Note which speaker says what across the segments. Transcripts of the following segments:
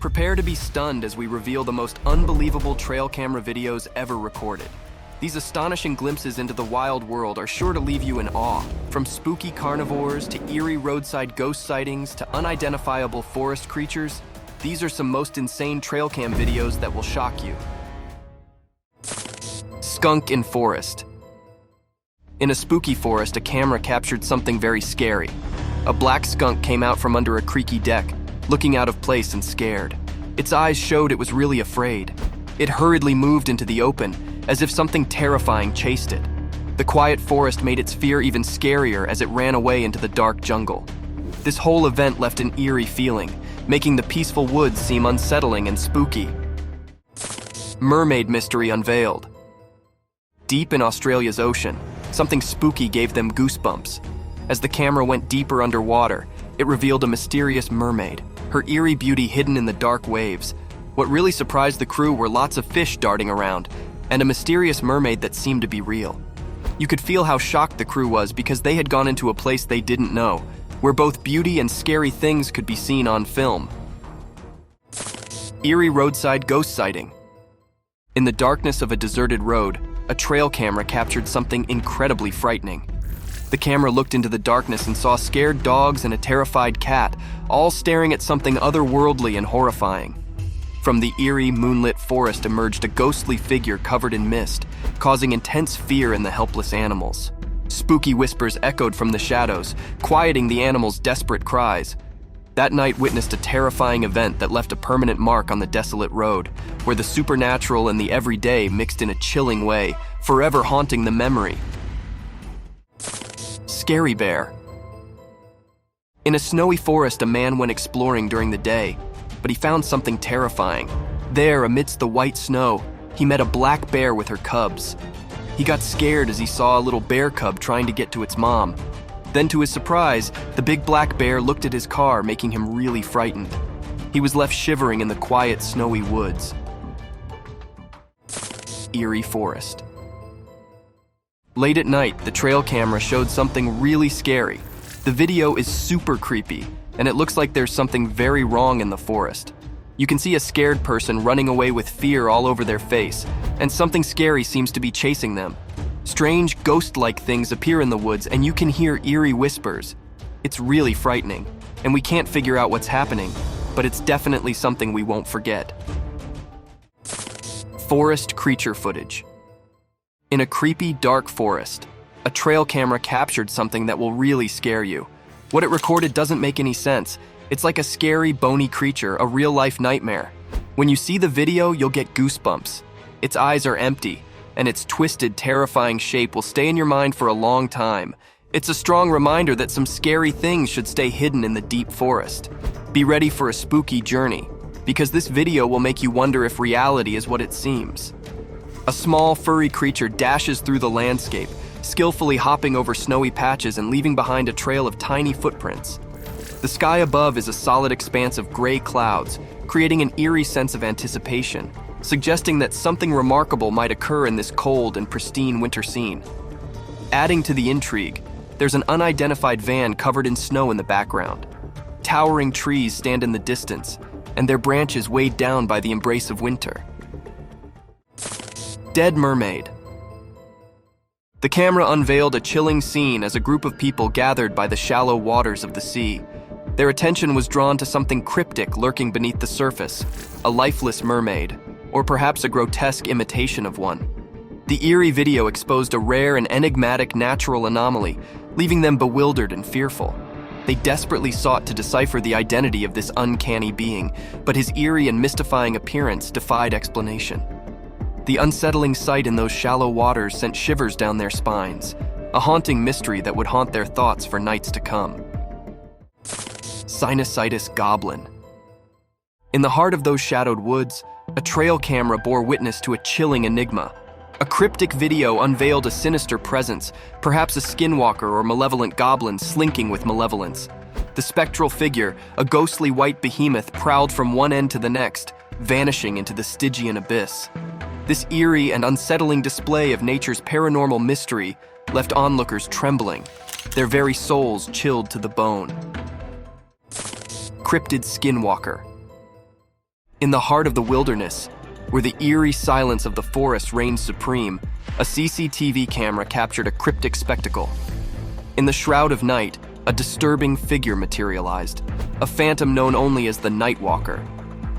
Speaker 1: Prepare to be stunned as we reveal the most unbelievable trail camera videos ever recorded. These astonishing glimpses into the wild world are sure to leave you in awe. From spooky carnivores to eerie roadside ghost sightings to unidentifiable forest creatures, these are some most insane trail cam videos that will shock you. Skunk in forest. In a spooky forest, a camera captured something very scary. A black skunk came out from under a creaky deck, looking out of place and scared. Its eyes showed it was really afraid. It hurriedly moved into the open, as if something terrifying chased it. The quiet forest made its fear even scarier as it ran away into the dark jungle. This whole event left an eerie feeling, making the peaceful woods seem unsettling and spooky. Mermaid mystery unveiled. Deep in Australia's ocean, something spooky gave them goosebumps. As the camera went deeper underwater, it revealed a mysterious mermaid, her eerie beauty hidden in the dark waves. What really surprised the crew were lots of fish darting around, and a mysterious mermaid that seemed to be real. You could feel how shocked the crew was because they had gone into a place they didn't know, where both beauty and scary things could be seen on film. Eerie roadside ghost sighting. In the darkness of a deserted road, a trail camera captured something incredibly frightening. The camera looked into the darkness and saw scared dogs and a terrified cat, all staring at something otherworldly and horrifying. From the eerie, moonlit forest emerged a ghostly figure covered in mist, causing intense fear in the helpless animals. Spooky whispers echoed from the shadows, quieting the animals' desperate cries. That night witnessed a terrifying event that left a permanent mark on the desolate road, where the supernatural and the everyday mixed in a chilling way, forever haunting the memory. Scary bear. In a snowy forest, a man went exploring during the day, but he found something terrifying. There, amidst the white snow, he met a black bear with her cubs. He got scared as he saw a little bear cub trying to get to its mom. Then, to his surprise, the big black bear looked at his car, making him really frightened. He was left shivering in the quiet, snowy woods. Eerie forest. Late at night, the trail camera showed something really scary. The video is super creepy, and it looks like there's something very wrong in the forest. You can see a scared person running away with fear all over their face, and something scary seems to be chasing them. Strange, ghost-like things appear in the woods, and you can hear eerie whispers. It's really frightening, and we can't figure out what's happening, but it's definitely something we won't forget. Forest creature footage. In a creepy, dark forest, a trail camera captured something that will really scare you. What it recorded doesn't make any sense. It's like a scary, bony creature, a real-life nightmare. When you see the video, you'll get goosebumps. Its eyes are empty, and its twisted, terrifying shape will stay in your mind for a long time. It's a strong reminder that some scary things should stay hidden in the deep forest. Be ready for a spooky journey, because this video will make you wonder if reality is what it seems. A small, furry creature dashes through the landscape, skillfully hopping over snowy patches and leaving behind a trail of tiny footprints. The sky above is a solid expanse of gray clouds, creating an eerie sense of anticipation, suggesting that something remarkable might occur in this cold and pristine winter scene. Adding to the intrigue, there's an unidentified van covered in snow in the background. Towering trees stand in the distance, and their branches weighed down by the embrace of winter. Dead mermaid. The camera unveiled a chilling scene as a group of people gathered by the shallow waters of the sea. Their attention was drawn to something cryptic lurking beneath the surface, a lifeless mermaid, or perhaps a grotesque imitation of one. The eerie video exposed a rare and enigmatic natural anomaly, leaving them bewildered and fearful. They desperately sought to decipher the identity of this uncanny being, but his eerie and mystifying appearance defied explanation. The unsettling sight in those shallow waters sent shivers down their spines, a haunting mystery that would haunt their thoughts for nights to come. Sinusitis goblin. In the heart of those shadowed woods, a trail camera bore witness to a chilling enigma. A cryptic video unveiled a sinister presence, perhaps a skinwalker or malevolent goblin slinking with malevolence. The spectral figure, a ghostly white behemoth, prowled from one end to the next, vanishing into the Stygian abyss. This eerie and unsettling display of nature's paranormal mystery left onlookers trembling, their very souls chilled to the bone. Cryptid skinwalker. In the heart of the wilderness, where the eerie silence of the forest reigned supreme, a CCTV camera captured a cryptic spectacle. In the shroud of night, a disturbing figure materialized, a phantom known only as the Night Walker.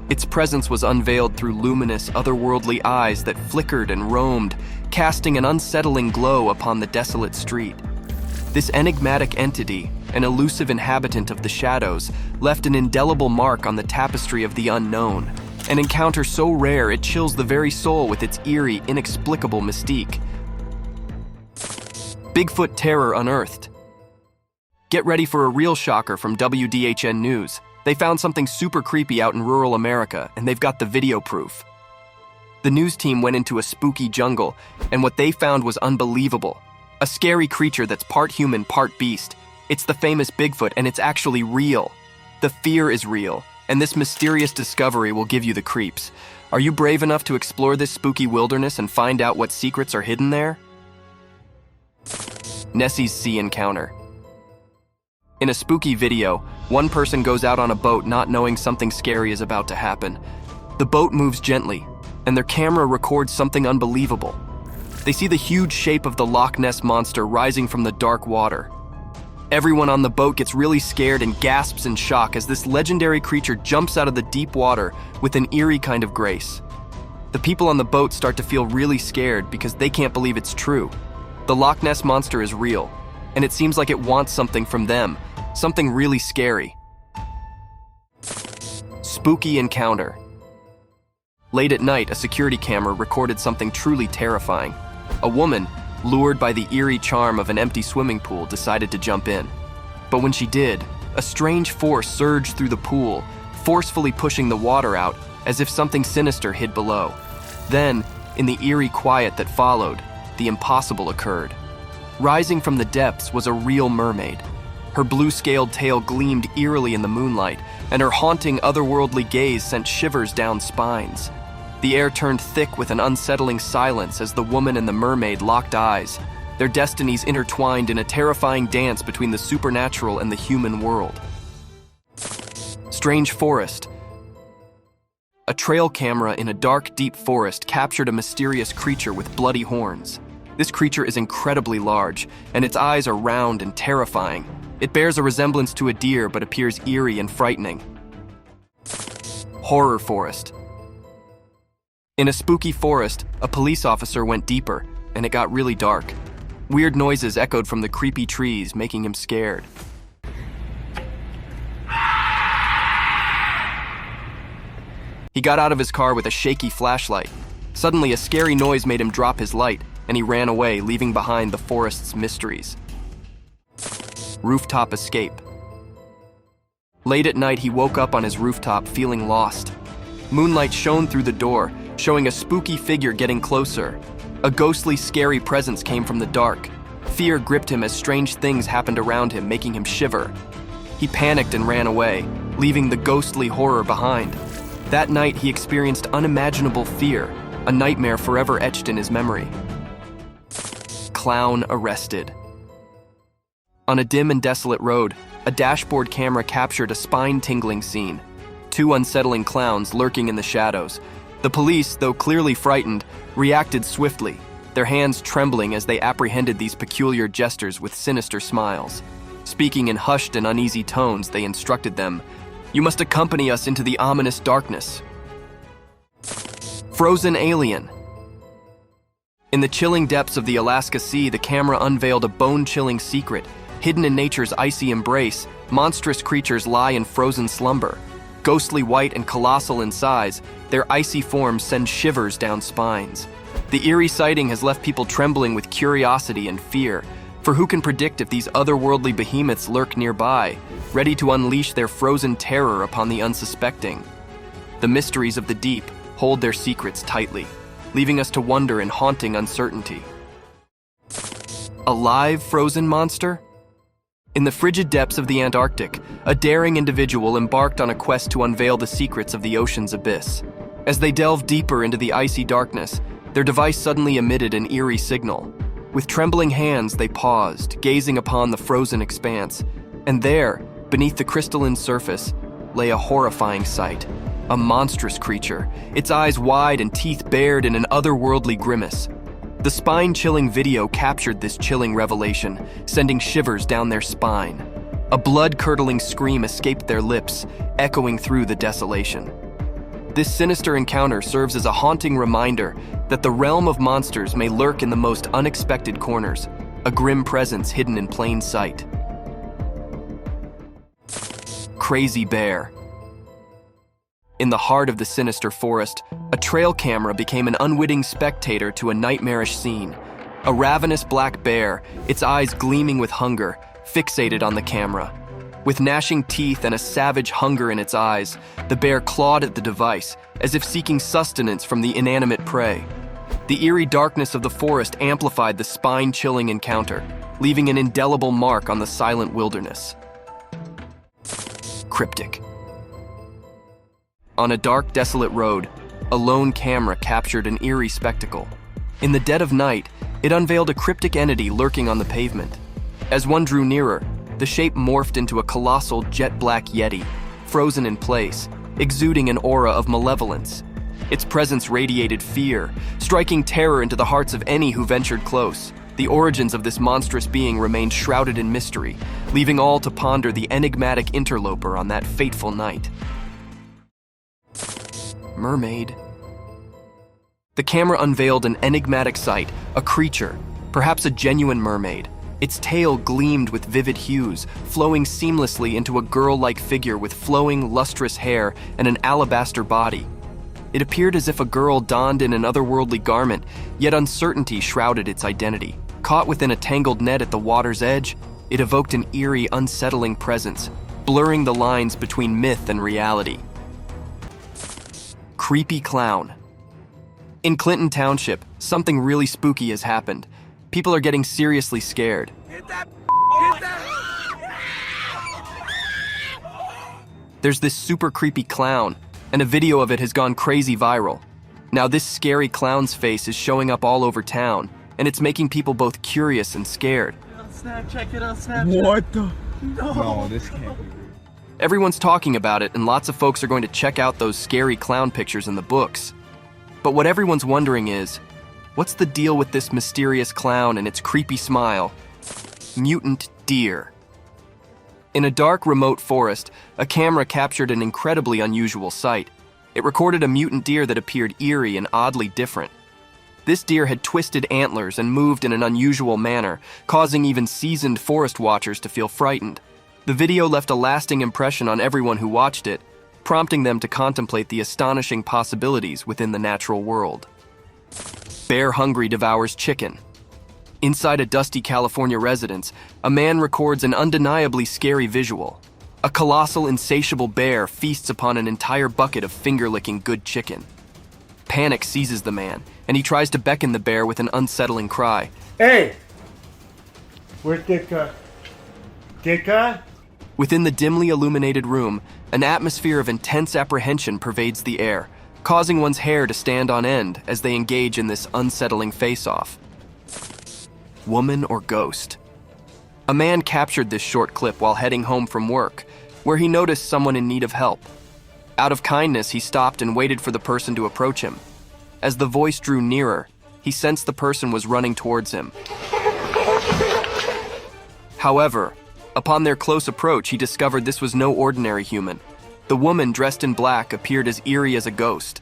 Speaker 1: Its presence was unveiled through luminous, otherworldly eyes that flickered and roamed, casting an unsettling glow upon the desolate street. This enigmatic entity, an elusive inhabitant of the shadows, left an indelible mark on the tapestry of the unknown, an encounter so rare it chills the very soul with its eerie, inexplicable mystique. Bigfoot terror unearthed. Get ready for a real shocker from WDHN News. They found something super creepy out in rural America, and they've got the video proof. The news team went into a spooky jungle, and what they found was unbelievable. A scary creature that's part human, part beast. It's the famous Bigfoot, and it's actually real. The fear is real, and this mysterious discovery will give you the creeps. Are you brave enough to explore this spooky wilderness and find out what secrets are hidden there? Nessie's Sea Encounter. In a spooky video, one person goes out on a boat not knowing something scary is about to happen. The boat moves gently, and their camera records something unbelievable. They see the huge shape of the Loch Ness Monster rising from the dark water. Everyone on the boat gets really scared and gasps in shock as this legendary creature jumps out of the deep water with an eerie kind of grace. The people on the boat start to feel really scared because they can't believe it's true. The Loch Ness Monster is real, and it seems like it wants something from them, something really scary. Spooky encounter. Late at night, a security camera recorded something truly terrifying. A woman, lured by the eerie charm of an empty swimming pool, decided to jump in. But when she did, a strange force surged through the pool, forcefully pushing the water out as if something sinister hid below. Then, in the eerie quiet that followed, the impossible occurred. Rising from the depths was a real mermaid. Her blue-scaled tail gleamed eerily in the moonlight, and her haunting, otherworldly gaze sent shivers down spines. The air turned thick with an unsettling silence as the woman and the mermaid locked eyes, their destinies intertwined in a terrifying dance between the supernatural and the human world. Strange forest. A trail camera in a dark, deep forest captured a mysterious creature with bloody horns. This creature is incredibly large, and its eyes are round and terrifying. It bears a resemblance to a deer but appears eerie and frightening. Horror forest. In a spooky forest, a police officer went deeper, and it got really dark. Weird noises echoed from the creepy trees, making him scared. He got out of his car with a shaky flashlight. Suddenly, a scary noise made him drop his light, and he ran away, leaving behind the forest's mysteries. Rooftop escape. Late at night, he woke up on his rooftop feeling lost. Moonlight shone through the door, showing a spooky figure getting closer. A ghostly, scary presence came from the dark. Fear gripped him as strange things happened around him, making him shiver. He panicked and ran away, leaving the ghostly horror behind. That night, he experienced unimaginable fear, a nightmare forever etched in his memory. Clown arrested. On a dim and desolate road, a dashboard camera captured a spine-tingling scene. Two unsettling clowns lurking in the shadows. The police, though clearly frightened, reacted swiftly, their hands trembling as they apprehended these peculiar jesters with sinister smiles. Speaking in hushed and uneasy tones, they instructed them, "You must accompany us into the ominous darkness." Frozen alien. In the chilling depths of the Alaska Sea, the camera unveiled a bone-chilling secret. Hidden in nature's icy embrace, monstrous creatures lie in frozen slumber. Ghostly white and colossal in size, their icy forms send shivers down spines. The eerie sighting has left people trembling with curiosity and fear, for who can predict if these otherworldly behemoths lurk nearby, ready to unleash their frozen terror upon the unsuspecting. The mysteries of the deep hold their secrets tightly, leaving us to wonder in haunting uncertainty. A live frozen monster? In the frigid depths of the Antarctic, a daring individual embarked on a quest to unveil the secrets of the ocean's abyss. As they delved deeper into the icy darkness, their device suddenly emitted an eerie signal. With trembling hands, they paused, gazing upon the frozen expanse. And there, beneath the crystalline surface, lay a horrifying sight. A monstrous creature, its eyes wide and teeth bared in an otherworldly grimace. The spine-chilling video captured this chilling revelation, sending shivers down their spine. A blood-curdling scream escaped their lips, echoing through the desolation. This sinister encounter serves as a haunting reminder that the realm of monsters may lurk in the most unexpected corners, a grim presence hidden in plain sight. Crazy bear. In the heart of the sinister forest, a trail camera became an unwitting spectator to a nightmarish scene. A ravenous black bear, its eyes gleaming with hunger, fixated on the camera. With gnashing teeth and a savage hunger in its eyes, the bear clawed at the device, as if seeking sustenance from the inanimate prey. The eerie darkness of the forest amplified the spine-chilling encounter, leaving an indelible mark on the silent wilderness. Cryptic. On a dark, desolate road, a lone camera captured an eerie spectacle. In the dead of night, it unveiled a cryptic entity lurking on the pavement. As one drew nearer, the shape morphed into a colossal jet-black yeti, frozen in place, exuding an aura of malevolence. Its presence radiated fear, striking terror into the hearts of any who ventured close. The origins of this monstrous being remained shrouded in mystery, leaving all to ponder the enigmatic interloper on that fateful night. Mermaid. The camera unveiled an enigmatic sight, a creature, perhaps a genuine mermaid. Its tail gleamed with vivid hues, flowing seamlessly into a girl-like figure with flowing, lustrous hair and an alabaster body. It appeared as if a girl donned in an otherworldly garment, yet uncertainty shrouded its identity. Caught within a tangled net at the water's edge, it evoked an eerie, unsettling presence, blurring the lines between myth and reality. Creepy clown. In Clinton Township, something really spooky has happened. People are getting seriously scared. There's this super creepy clown, and a video of it has gone crazy viral. Now this scary clown's face is showing up all over town, and it's making people both curious and scared.
Speaker 2: Check it on Snapchat.
Speaker 3: What the?
Speaker 2: No,
Speaker 3: this can't be real.
Speaker 1: Everyone's talking about it, and lots of folks are going to check out those scary clown pictures in the books. But what everyone's wondering is, what's the deal with this mysterious clown and its creepy smile? Mutant deer. In a dark, remote forest, a camera captured an incredibly unusual sight. It recorded a mutant deer that appeared eerie and oddly different. This deer had twisted antlers and moved in an unusual manner, causing even seasoned forest watchers to feel frightened. The video left a lasting impression on everyone who watched it, prompting them to contemplate the astonishing possibilities within the natural world. Bear hungry devours chicken. Inside a dusty California residence, a man records an undeniably scary visual. A colossal, insatiable bear feasts upon an entire bucket of finger-licking good chicken. Panic seizes the man, and he tries to beckon the bear with an unsettling cry.
Speaker 2: Hey! Where's Ditka? Ditka?
Speaker 1: Within the dimly illuminated room, an atmosphere of intense apprehension pervades the air, causing one's hair to stand on end as they engage in this unsettling face-off. Woman or ghost? A man captured this short clip while heading home from work, where he noticed someone in need of help. Out of kindness, he stopped and waited for the person to approach him. As the voice drew nearer, he sensed the person was running towards him. However, upon their close approach, he discovered this was no ordinary human. The woman, dressed in black, appeared as eerie as a ghost.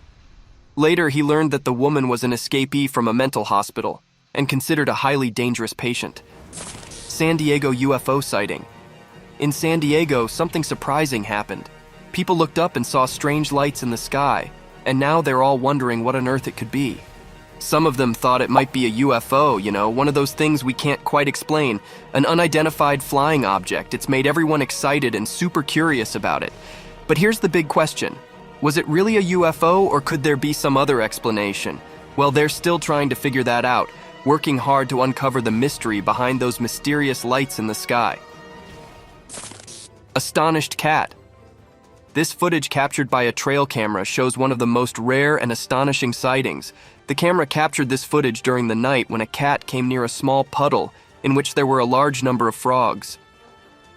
Speaker 1: Later, he learned that the woman was an escapee from a mental hospital and considered a highly dangerous patient. San Diego UFO sighting. In San Diego, something surprising happened. People looked up and saw strange lights in the sky, and now they're all wondering what on earth it could be. Some of them thought it might be a UFO, one of those things we can't quite explain, an unidentified flying object. It's made everyone excited and super curious about it. But here's the big question. Was it really a UFO, or could there be some other explanation? Well, they're still trying to figure that out, working hard to uncover the mystery behind those mysterious lights in the sky. Astonished cat. This footage captured by a trail camera shows one of the most rare and astonishing sightings. The camera captured this footage during the night when a cat came near a small puddle in which there were a large number of frogs.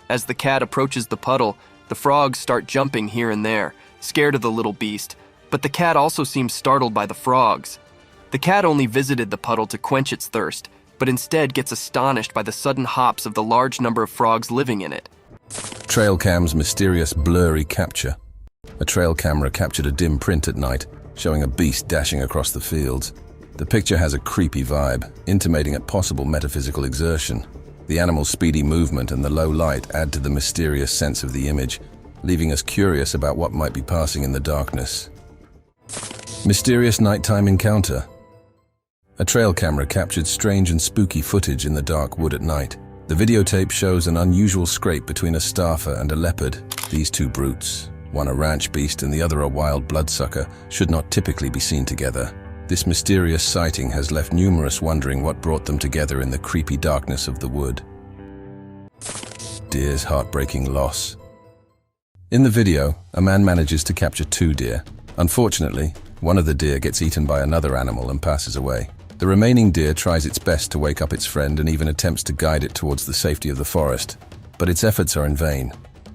Speaker 1: As the cat approaches the puddle, the frogs start jumping here and there, scared of the little beast, but the cat also seemed startled by the frogs. The cat only visited the puddle to quench its thirst, but instead gets astonished by the sudden hops of the large number of frogs living in it.
Speaker 3: Trail cam's mysterious blurry capture. A trail camera captured a dim print at night, showing a beast dashing across the fields. The picture has a creepy vibe, intimating a possible metaphysical exertion. The animal's speedy movement and the low light add to the mysterious sense of the image, leaving us curious about what might be passing in the darkness. Mysterious nighttime encounter. A trail camera captured strange and spooky footage in the dark wood at night. The videotape shows an unusual scrape between a staffer and a leopard. These two brutes, one a ranch beast and the other a wild bloodsucker, should not typically be seen together. This mysterious sighting has left numerous wondering what brought them together in the creepy darkness of the wood. Deer's heartbreaking loss. In the video, a man manages to capture 2 deer. Unfortunately, one of the deer gets eaten by another animal and passes away. The remaining deer tries its best to wake up its friend and even attempts to guide it towards the safety of the forest, but its efforts are in vain.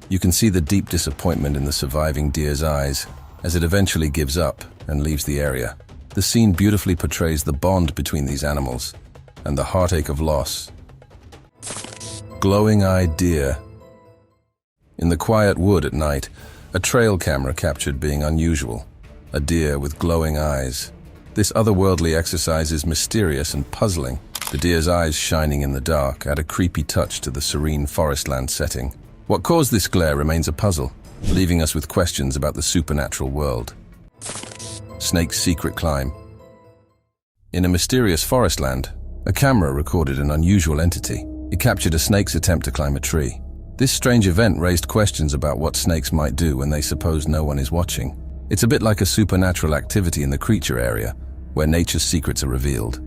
Speaker 3: You can see the deep disappointment in the surviving deer's eyes as it eventually gives up and leaves the area. The scene beautifully portrays the bond between these animals and the heartache of loss. Glowing-eyed deer. In the quiet wood at night, a trail camera captured being unusual. A deer with glowing eyes. This otherworldly exercise is mysterious and puzzling. The deer's eyes shining in the dark add a creepy touch to the serene forestland setting. What caused this glare remains a puzzle, leaving us with questions about the supernatural world. Snake's secret climb. In a mysterious forestland, a camera recorded an unusual entity. It captured a snake's attempt to climb a tree. This strange event raised questions about what snakes might do when they suppose no one is watching. It's a bit like a supernatural activity in the creature area, where nature's secrets are revealed.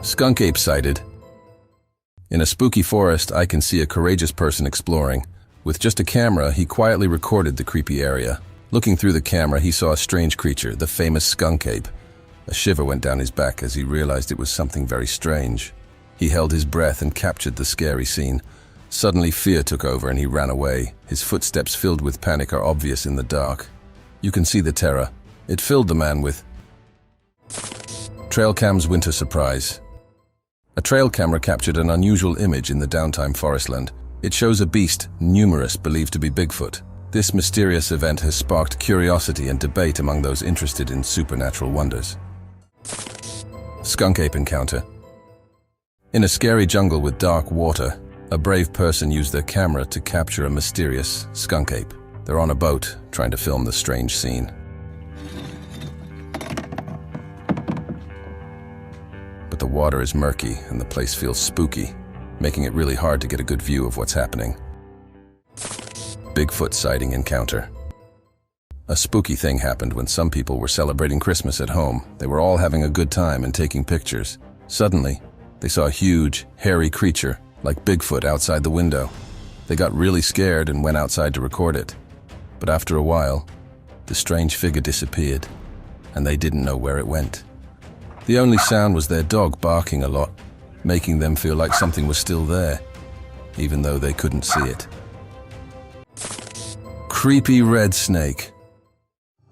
Speaker 3: Skunk ape sighted. In a spooky forest, I can see a courageous person exploring. With just a camera, he quietly recorded the creepy area. Looking through the camera, he saw a strange creature, the famous skunk ape. A shiver went down his back as he realized it was something very strange. He held his breath and captured the scary scene. Suddenly, fear took over and he ran away. His footsteps filled with panic are obvious in the dark. You can see the terror. It filled the man with... Trail cam's winter surprise. A trail camera captured an unusual image in the downtime forestland. It shows a beast, numerous, believed to be Bigfoot. This mysterious event has sparked curiosity and debate among those interested in supernatural wonders. Skunk ape encounter. In a scary jungle with dark water, a brave person used their camera to capture a mysterious skunk ape. They're on a boat, trying to film the strange scene. But the water is murky and the place feels spooky, making it really hard to get a good view of what's happening. Bigfoot sighting encounter. A spooky thing happened when some people were celebrating Christmas at home. They were all having a good time and taking pictures. Suddenly, they saw a huge, hairy creature, like Bigfoot, outside the window. They got really scared and went outside to record it. But after a while, the strange figure disappeared, and they didn't know where it went. The only sound was their dog barking a lot, making them feel like something was still there, even though they couldn't see it. Creepy red snake.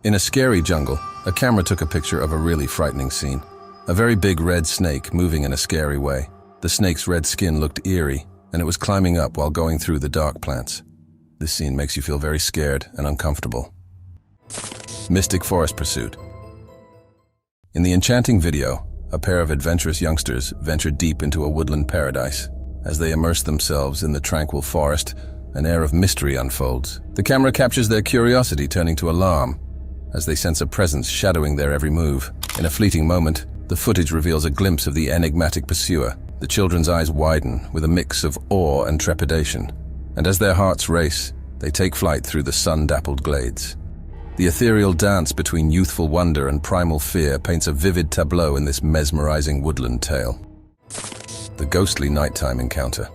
Speaker 3: In a scary jungle, a camera took a picture of a really frightening scene. A very big red snake moving in a scary way. The snake's red skin looked eerie, and it was climbing up while going through the dark plants. This scene makes you feel very scared and uncomfortable. Mystic forest pursuit. In the enchanting video, a pair of adventurous youngsters venture deep into a woodland paradise. As they immerse themselves in the tranquil forest, an air of mystery unfolds. The camera captures their curiosity turning to alarm as they sense a presence shadowing their every move. In a fleeting moment, the footage reveals a glimpse of the enigmatic pursuer. The children's eyes widen with a mix of awe and trepidation, and as their hearts race, they take flight through the sun-dappled glades. The ethereal dance between youthful wonder and primal fear paints a vivid tableau in this mesmerizing woodland tale. The ghostly nighttime encounter.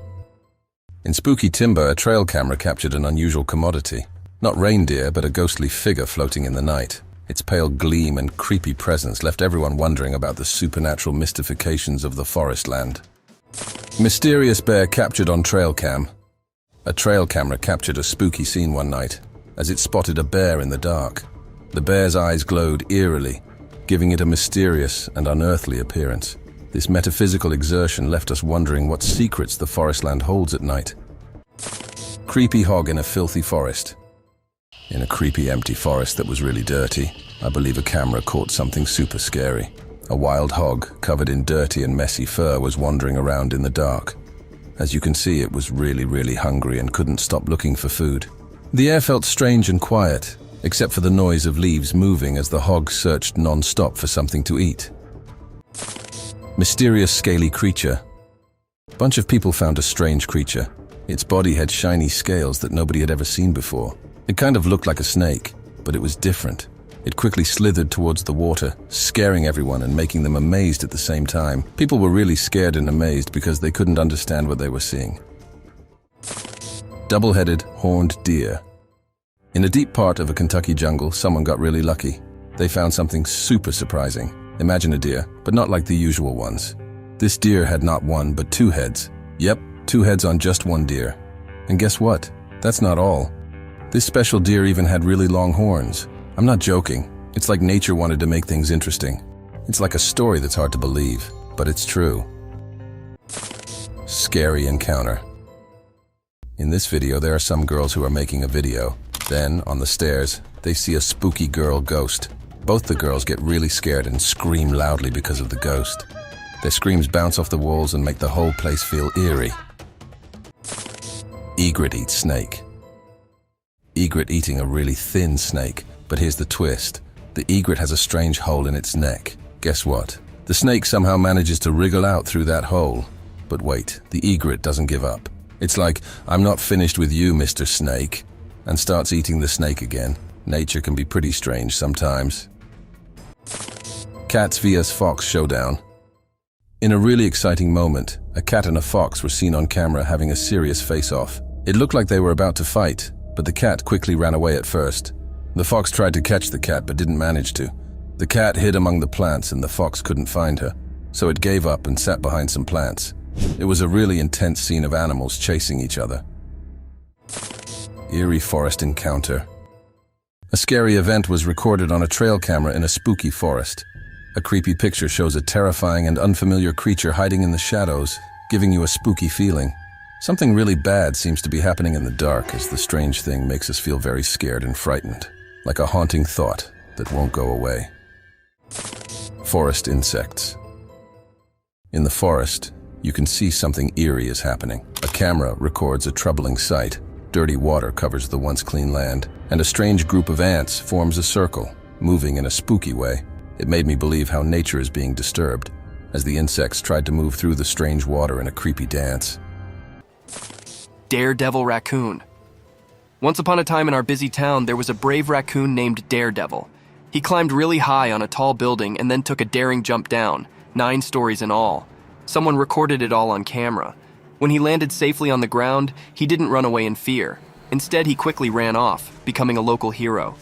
Speaker 3: In spooky timber, a trail camera captured an unusual commodity. Not reindeer, but a ghostly figure floating in the night. Its pale gleam and creepy presence left everyone wondering about the supernatural mystifications of the forest land. Mysterious bear captured on trail cam. A trail camera captured a spooky scene one night. as it spotted a bear in the dark. The bear's eyes glowed eerily, giving it a mysterious and unearthly appearance. This metaphysical exertion left us wondering what secrets the forestland holds at night. Creepy hog in a filthy forest. In a creepy empty forest that was really dirty, I believe a camera caught something super scary. A wild hog, covered in dirty and messy fur, was wandering around in the dark. As you can see, it was really hungry and couldn't stop looking for food. The air felt strange and quiet, except for the noise of leaves moving as the hog searched non-stop for something to eat. Mysterious scaly creature. A bunch of people found a strange creature. Its body had shiny scales that nobody had ever seen before. It kind of looked like a snake, but it was different. It quickly slithered towards the water, scaring everyone and making them amazed at the same time. People were really scared and amazed because they couldn't understand what they were seeing. Double-headed, horned deer. In a deep part of a Kentucky jungle, someone got really lucky. They found something super surprising. Imagine a deer, but not like the usual ones. This deer had not one, but two heads. Yep, two heads on just one deer. And guess what? That's not all. This special deer even had really long horns. I'm not joking. It's like nature wanted to make things interesting. It's like a story that's hard to believe, but it's true. Scary encounter. In this video, there are some girls who are making a video. Then, on the stairs, they see a spooky girl ghost. Both the girls get really scared and scream loudly because of the ghost. Their screams bounce off the walls and make the whole place feel eerie. Egret eats snake. Egret eating a really thin snake. But here's the twist. The egret has a strange hole in its neck. Guess what? The snake somehow manages to wriggle out through that hole. But wait, the egret doesn't give up. It's like, I'm not finished with you, Mr. Snake, and starts eating the snake again. Nature can be pretty strange sometimes. Cats vs. Fox showdown. In a really exciting moment, a cat and a fox were seen on camera having a serious face-off. It looked like they were about to fight, but the cat quickly ran away at first. The fox tried to catch the cat but didn't manage to. The cat hid among the plants and the fox couldn't find her, so it gave up and sat behind some plants. It was a really intense scene of animals chasing each other. Eerie forest encounter. A scary event was recorded on a trail camera in a spooky forest. A creepy picture shows a terrifying and unfamiliar creature hiding in the shadows, giving you a spooky feeling. Something really bad seems to be happening in the dark as the strange thing makes us feel very scared and frightened. Like a haunting thought that won't go away. Forest insects. In the forest, you can see something eerie is happening. A camera records a troubling sight. Dirty water covers the once clean land, and a strange group of ants forms a circle, moving in a spooky way. It made me believe how nature is being disturbed, as the insects tried to move through the strange water in a creepy dance.
Speaker 1: Daredevil raccoon. Once upon a time in our busy town, there was a brave raccoon named Daredevil. He climbed really high on a tall building and then took a daring jump down, 9 stories in all. Someone recorded it all on camera. When he landed safely on the ground, he didn't run away in fear. Instead, he quickly ran off, becoming a local hero.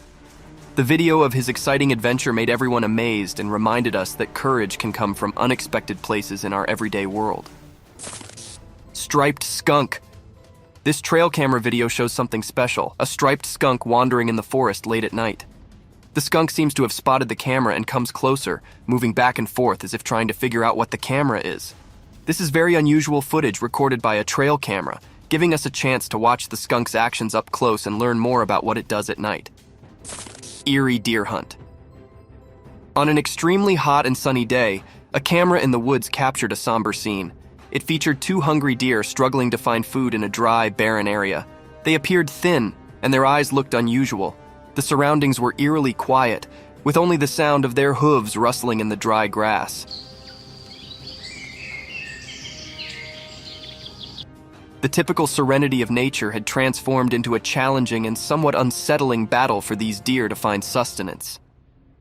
Speaker 1: The video of his exciting adventure made everyone amazed and reminded us that courage can come from unexpected places in our everyday world. Striped skunk. This trail camera video shows something special, a striped skunk wandering in the forest late at night. The skunk seems to have spotted the camera and comes closer, moving back and forth as if trying to figure out what the camera is. This is very unusual footage recorded by a trail camera, giving us a chance to watch the skunk's actions up close and learn more about what it does at night. Eerie deer hunt. On an extremely hot and sunny day, a camera in the woods captured a somber scene. It featured 2 hungry deer struggling to find food in a dry, barren area. They appeared thin, and their eyes looked unusual. The surroundings were eerily quiet, with only the sound of their hooves rustling in the dry grass. The typical serenity of nature had transformed into a challenging and somewhat unsettling battle for these deer to find sustenance.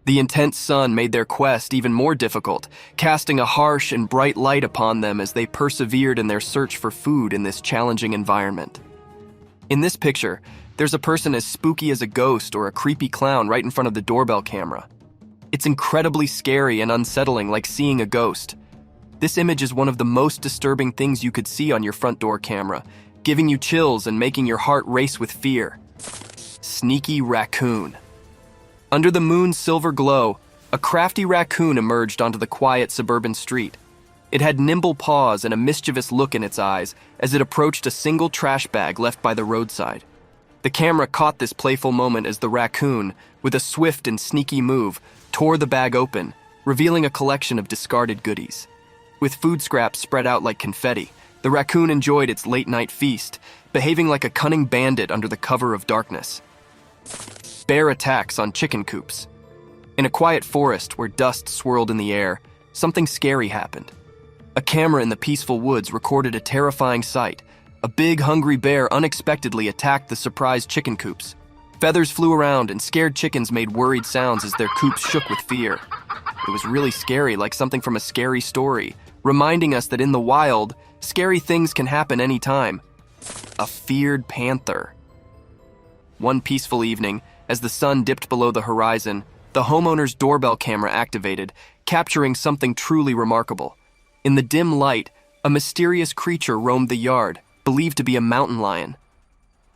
Speaker 1: The intense sun made their quest even more difficult, casting a harsh and bright light upon them as they persevered in their search for food in this challenging environment. In this picture, there's a person as spooky as a ghost or a creepy clown right in front of the doorbell camera. It's incredibly scary and unsettling, like seeing a ghost. This image is one of the most disturbing things you could see on your front door camera, giving you chills and making your heart race with fear. Sneaky raccoon. Under the moon's silver glow, a crafty raccoon emerged onto the quiet suburban street. It had nimble paws and a mischievous look in its eyes as it approached a single trash bag left by the roadside. The camera caught this playful moment as the raccoon, with a swift and sneaky move, tore the bag open, revealing a collection of discarded goodies. With food scraps spread out like confetti, the raccoon enjoyed its late-night feast, behaving like a cunning bandit under the cover of darkness. Bear attacks on chicken coops. In a quiet forest where dust swirled in the air, something scary happened. A camera in the peaceful woods recorded a terrifying sight. A big, hungry bear unexpectedly attacked the surprised chicken coops. Feathers flew around and scared chickens made worried sounds as their coops shook with fear. It was really scary, like something from a scary story, reminding us that in the wild, scary things can happen anytime. A feared panther. One peaceful evening, as the sun dipped below the horizon, the homeowner's doorbell camera activated, capturing something truly remarkable. In the dim light, a mysterious creature roamed the yard, believed to be a mountain lion.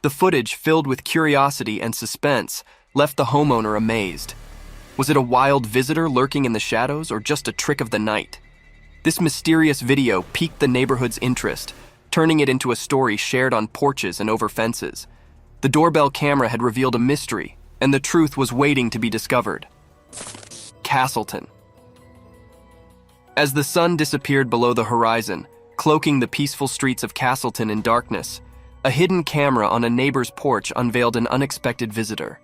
Speaker 1: The footage, filled with curiosity and suspense, left the homeowner amazed. Was it a wild visitor lurking in the shadows or just a trick of the night? This mysterious video piqued the neighborhood's interest, turning it into a story shared on porches and over fences. The doorbell camera had revealed a mystery, and the truth was waiting to be discovered. Castleton. As the sun disappeared below the horizon, cloaking the peaceful streets of Castleton in darkness, a hidden camera on a neighbor's porch unveiled an unexpected visitor.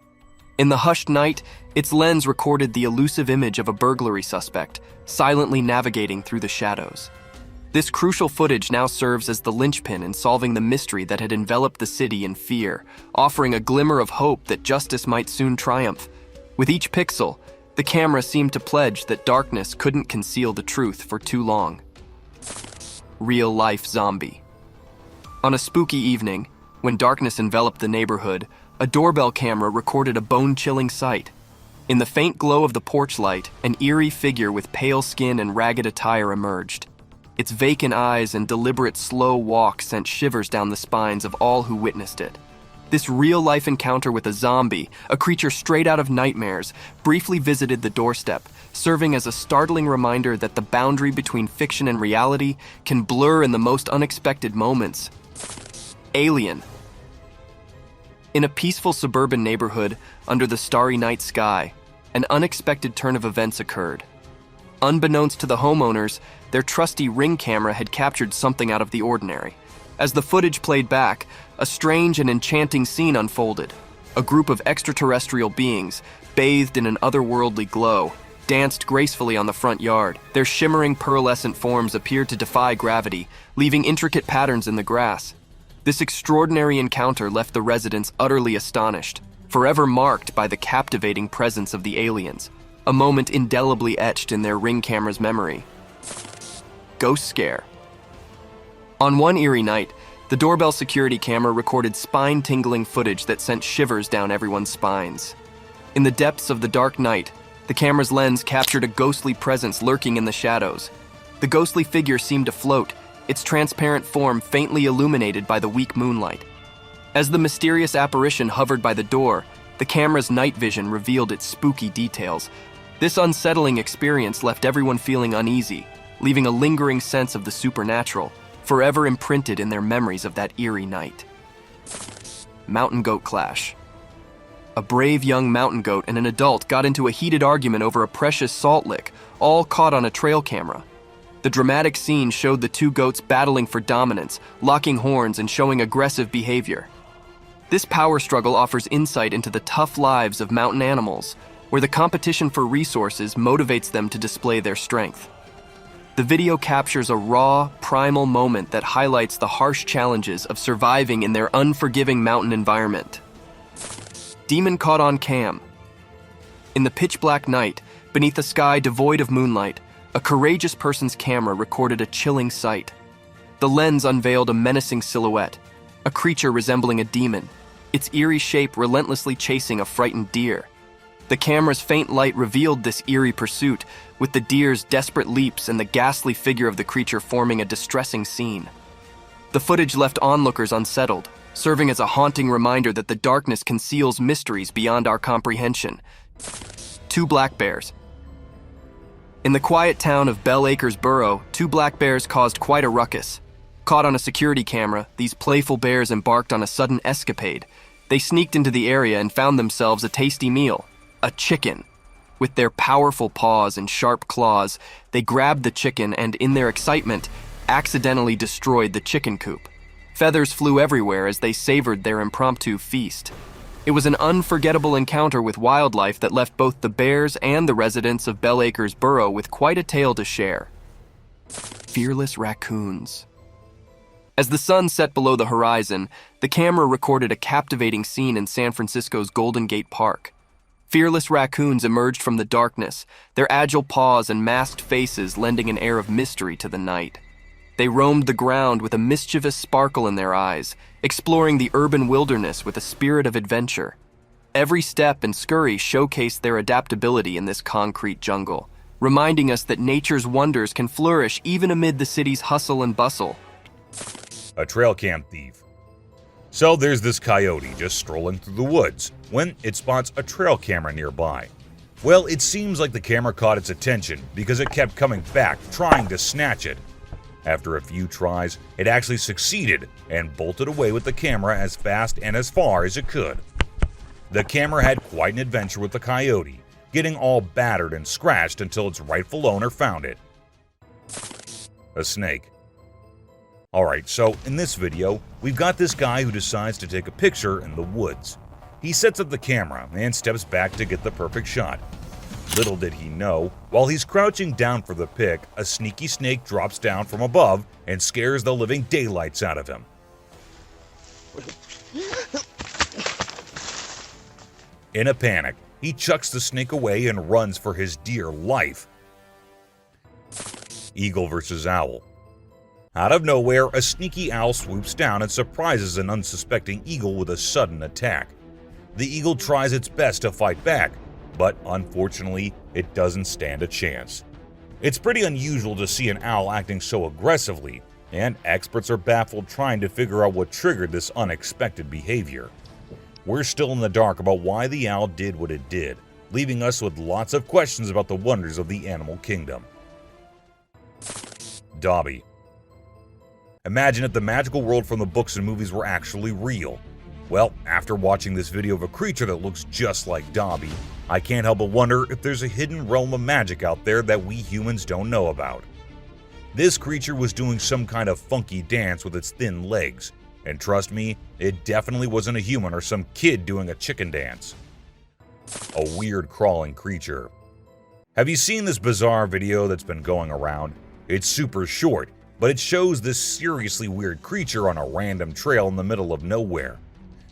Speaker 1: In the hushed night, its lens recorded the elusive image of a burglary suspect, silently navigating through the shadows. This crucial footage now serves as the linchpin in solving the mystery that had enveloped the city in fear, offering a glimmer of hope that justice might soon triumph. With each pixel, the camera seemed to pledge that darkness couldn't conceal the truth for too long. Real-life zombie. On a spooky evening, when darkness enveloped the neighborhood, a doorbell camera recorded a bone-chilling sight. In the faint glow of the porch light, an eerie figure with pale skin and ragged attire emerged. Its vacant eyes and deliberate slow walk sent shivers down the spines of all who witnessed it. This real-life encounter with a zombie, a creature straight out of nightmares, briefly visited the doorstep, serving as a startling reminder that the boundary between fiction and reality can blur in the most unexpected moments. Alien. In a peaceful suburban neighborhood under the starry night sky, an unexpected turn of events occurred. Unbeknownst to the homeowners, their trusty Ring camera had captured something out of the ordinary. As the footage played back, a strange and enchanting scene unfolded. A group of extraterrestrial beings, bathed in an otherworldly glow, danced gracefully on the front yard. Their shimmering pearlescent forms appeared to defy gravity, leaving intricate patterns in the grass. This extraordinary encounter left the residents utterly astonished, forever marked by the captivating presence of the aliens, a moment indelibly etched in their Ring camera's memory. Ghost scare. On one eerie night, the doorbell security camera recorded spine-tingling footage that sent shivers down everyone's spines. In the depths of the dark night, the camera's lens captured a ghostly presence lurking in the shadows. The ghostly figure seemed to float, its transparent form faintly illuminated by the weak moonlight. As the mysterious apparition hovered by the door, the camera's night vision revealed its spooky details. This unsettling experience left everyone feeling uneasy, leaving a lingering sense of the supernatural, forever imprinted in their memories of that eerie night. Mountain goat clash. A brave young mountain goat and an adult got into a heated argument over a precious salt lick, all caught on a trail camera. The dramatic scene showed the two goats battling for dominance, locking horns and showing aggressive behavior. This power struggle offers insight into the tough lives of mountain animals, where the competition for resources motivates them to display their strength. The video captures a raw, primal moment that highlights the harsh challenges of surviving in their unforgiving mountain environment. Demon caught on cam. In the pitch-black night, beneath a sky devoid of moonlight, a courageous person's camera recorded a chilling sight. The lens unveiled a menacing silhouette, a creature resembling a demon, its eerie shape relentlessly chasing a frightened deer. The camera's faint light revealed this eerie pursuit, with the deer's desperate leaps and the ghastly figure of the creature forming a distressing scene. The footage left onlookers unsettled, serving as a haunting reminder that the darkness conceals mysteries beyond our comprehension. 2 black bears. In the quiet town of Bell Acres Borough, 2 black bears caused quite a ruckus. Caught on a security camera, these playful bears embarked on a sudden escapade. They sneaked into the area and found themselves a tasty meal, a chicken. With their powerful paws and sharp claws, they grabbed the chicken and, in their excitement, accidentally destroyed the chicken coop. Feathers flew everywhere as they savored their impromptu feast. It was an unforgettable encounter with wildlife that left both the bears and the residents of Bell Acres Borough with quite a tale to share. Fearless raccoons. As the sun set below the horizon, the camera recorded a captivating scene in San Francisco's Golden Gate Park. Fearless raccoons emerged from the darkness, their agile paws and masked faces lending an air of mystery to the night. They roamed the ground with a mischievous sparkle in their eyes, exploring the urban wilderness with a spirit of adventure. Every step and scurry showcased their adaptability in this concrete jungle, reminding us that nature's wonders can flourish even amid the city's hustle and bustle.
Speaker 4: A trail cam thief. So there's this coyote just strolling through the woods when it spots a trail camera nearby. Well, it seems like the camera caught its attention because it kept coming back trying to snatch it. After a few tries, it actually succeeded and bolted away with the camera as fast and as far as it could. The camera had quite an adventure with the coyote, getting all battered and scratched until its rightful owner found it. A snake. Alright, so in this video, we've got this guy who decides to take a picture in the woods. He sets up the camera and steps back to get the perfect shot. Little did he know, while he's crouching down for the pic, a sneaky snake drops down from above and scares the living daylights out of him. In a panic, he chucks the snake away and runs for his dear life. Eagle versus owl. Out of nowhere, a sneaky owl swoops down and surprises an unsuspecting eagle with a sudden attack. The eagle tries its best to fight back, but unfortunately, it doesn't stand a chance. It's pretty unusual to see an owl acting so aggressively, and experts are baffled trying to figure out what triggered this unexpected behavior. We're still in the dark about why the owl did what it did, leaving us with lots of questions about the wonders of the animal kingdom. Dobby. Imagine if the magical world from the books and movies were actually real. Well, after watching this video of a creature that looks just like Dobby, I can't help but wonder if there's a hidden realm of magic out there that we humans don't know about. This creature was doing some kind of funky dance with its thin legs, and trust me, it definitely wasn't a human or some kid doing a chicken dance. A weird crawling creature. Have you seen this bizarre video that's been going around? It's super short, but it shows this seriously weird creature on a random trail in the middle of nowhere.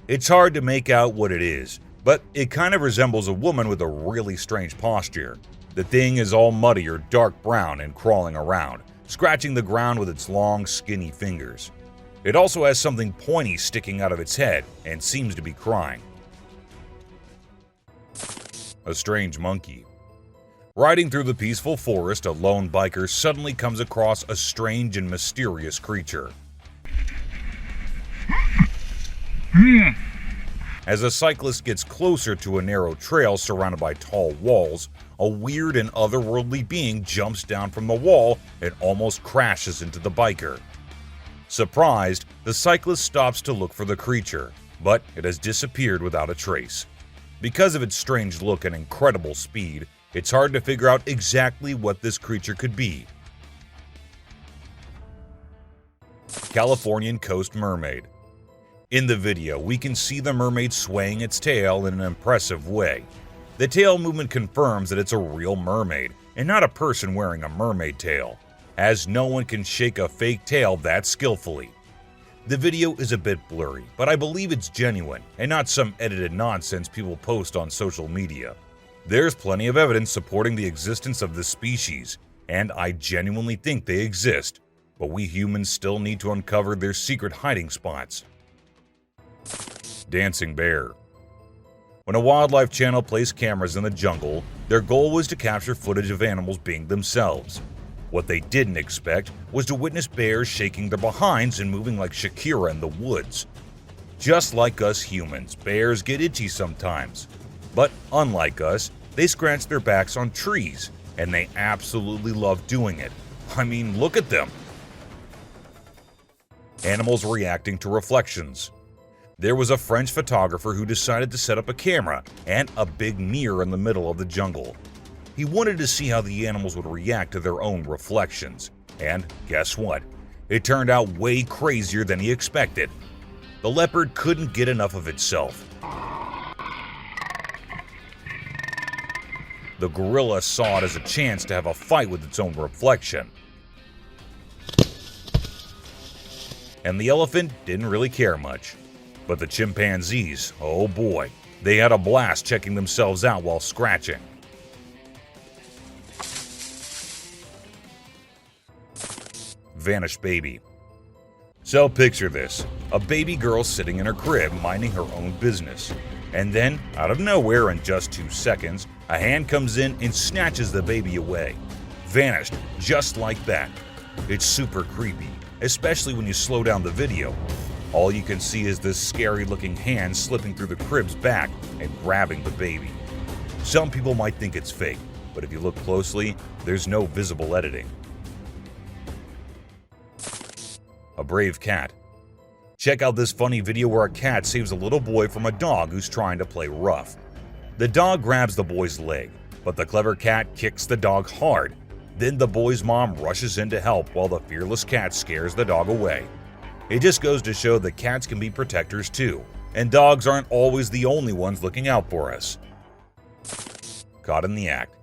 Speaker 4: It's hard to make out what it is, but it kind of resembles a woman with a really strange posture. The thing is all muddy or dark brown and crawling around, scratching the ground with its long, skinny fingers. It also has something pointy sticking out of its head and seems to be crying. A strange monkey. Riding through the peaceful forest, a lone biker suddenly comes across a strange and mysterious creature. As a cyclist gets closer to a narrow trail surrounded by tall walls, a weird and otherworldly being jumps down from the wall and almost crashes into the biker. Surprised, the cyclist stops to look for the creature, but it has disappeared without a trace. Because of its strange look and incredible speed, it's hard to figure out exactly what this creature could be. Californian Coast Mermaid. In the video, we can see the mermaid swaying its tail in an impressive way. The tail movement confirms that it's a real mermaid, and not a person wearing a mermaid tail, as no one can shake a fake tail that skillfully. The video is a bit blurry, but I believe it's genuine, and not some edited nonsense people post on social media. There's plenty of evidence supporting the existence of this species, and I genuinely think they exist, but we humans still need to uncover their secret hiding spots. Dancing bear. When a wildlife channel placed cameras in the jungle, their goal was to capture footage of animals being themselves. What they didn't expect was to witness bears shaking their behinds and moving like Shakira in the woods. Just like us humans, bears get itchy sometimes. But unlike us, they scratch their backs on trees, and they absolutely love doing it. I mean, look at them. Animals reacting to reflections. There was a French photographer who decided to set up a camera and a big mirror in the middle of the jungle. He wanted to see how the animals would react to their own reflections. And guess what? It turned out way crazier than he expected. The leopard couldn't get enough of itself. The gorilla saw it as a chance to have a fight with its own reflection. And the elephant didn't really care much. But the chimpanzees, oh boy, they had a blast checking themselves out while scratching. Vanished baby. So picture this, a baby girl sitting in her crib minding her own business. And then, out of nowhere in just 2 seconds, a hand comes in and snatches the baby away. Vanished, just like that. It's super creepy, especially when you slow down the video. All you can see is this scary-looking hand slipping through the crib's back and grabbing the baby. Some people might think it's fake, but if you look closely, there's no visible editing. A brave cat. Check out this funny video where a cat saves a little boy from a dog who's trying to play rough. The dog grabs the boy's leg, but the clever cat kicks the dog hard. Then the boy's mom rushes in to help while the fearless cat scares the dog away. It just goes to show that cats can be protectors too, and dogs aren't always the only ones looking out for us. Caught in the act.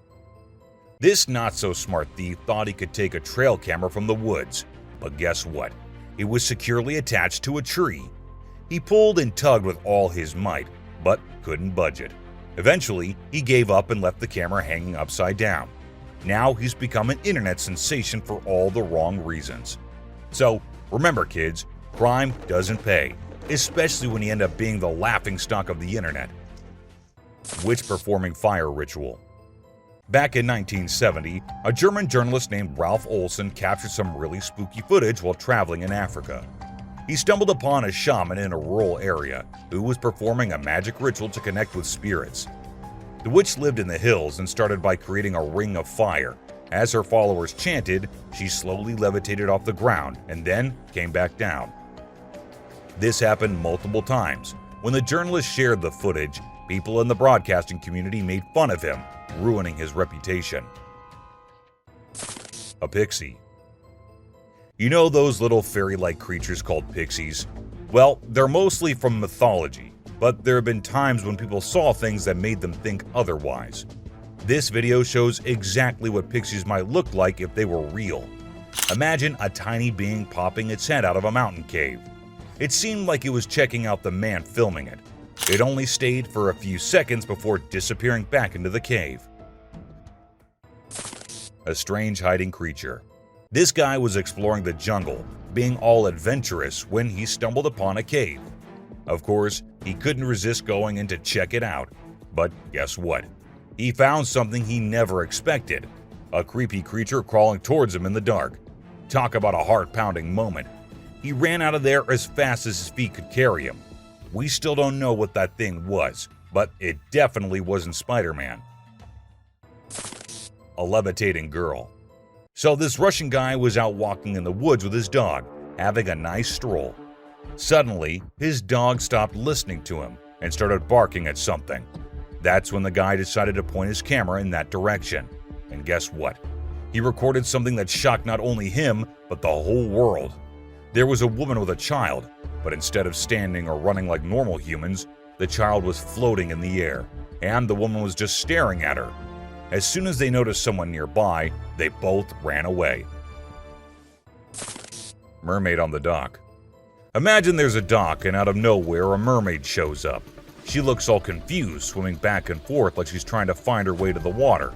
Speaker 4: This not-so-smart thief thought he could take a trail camera from the woods, but guess what? It was securely attached to a tree. He pulled and tugged with all his might, but couldn't budge it. Eventually, he gave up and left the camera hanging upside down. Now he's become an internet sensation for all the wrong reasons. So, remember kids, crime doesn't pay, especially when you end up being the laughingstock of the internet. Witch performing fire ritual. Back in 1970, a German journalist named Ralph Olsen captured some really spooky footage while traveling in Africa. He stumbled upon a shaman in a rural area who was performing a magic ritual to connect with spirits. The witch lived in the hills and started by creating a ring of fire. As her followers chanted, she slowly levitated off the ground and then came back down. This happened multiple times. When the journalist shared the footage, people in the broadcasting community made fun of him, ruining his reputation. A pixie. You know those little fairy-like creatures called pixies? Well, they're mostly from mythology, but there have been times when people saw things that made them think otherwise. This video shows exactly what pixies might look like if they were real. Imagine a tiny being popping its head out of a mountain cave. It seemed like it was checking out the man filming it. It only stayed for a few seconds before disappearing back into the cave. A strange hiding creature. This guy was exploring the jungle, being all adventurous when he stumbled upon a cave. Of course, he couldn't resist going in to check it out. But guess what? He found something he never expected. A creepy creature crawling towards him in the dark. Talk about a heart-pounding moment. He ran out of there as fast as his feet could carry him. We still don't know what that thing was, but it definitely wasn't Spider-Man. A levitating girl. So this Russian guy was out walking in the woods with his dog, having a nice stroll. Suddenly, his dog stopped listening to him and started barking at something. That's when the guy decided to point his camera in that direction. And guess what? He recorded something that shocked not only him, but the whole world. There was a woman with a child, but instead of standing or running like normal humans, the child was floating in the air, and the woman was just staring at her. As soon as they noticed someone nearby, they both ran away. Mermaid on the dock. Imagine there's a dock and out of nowhere a mermaid shows up. She looks all confused, swimming back and forth like she's trying to find her way to the water.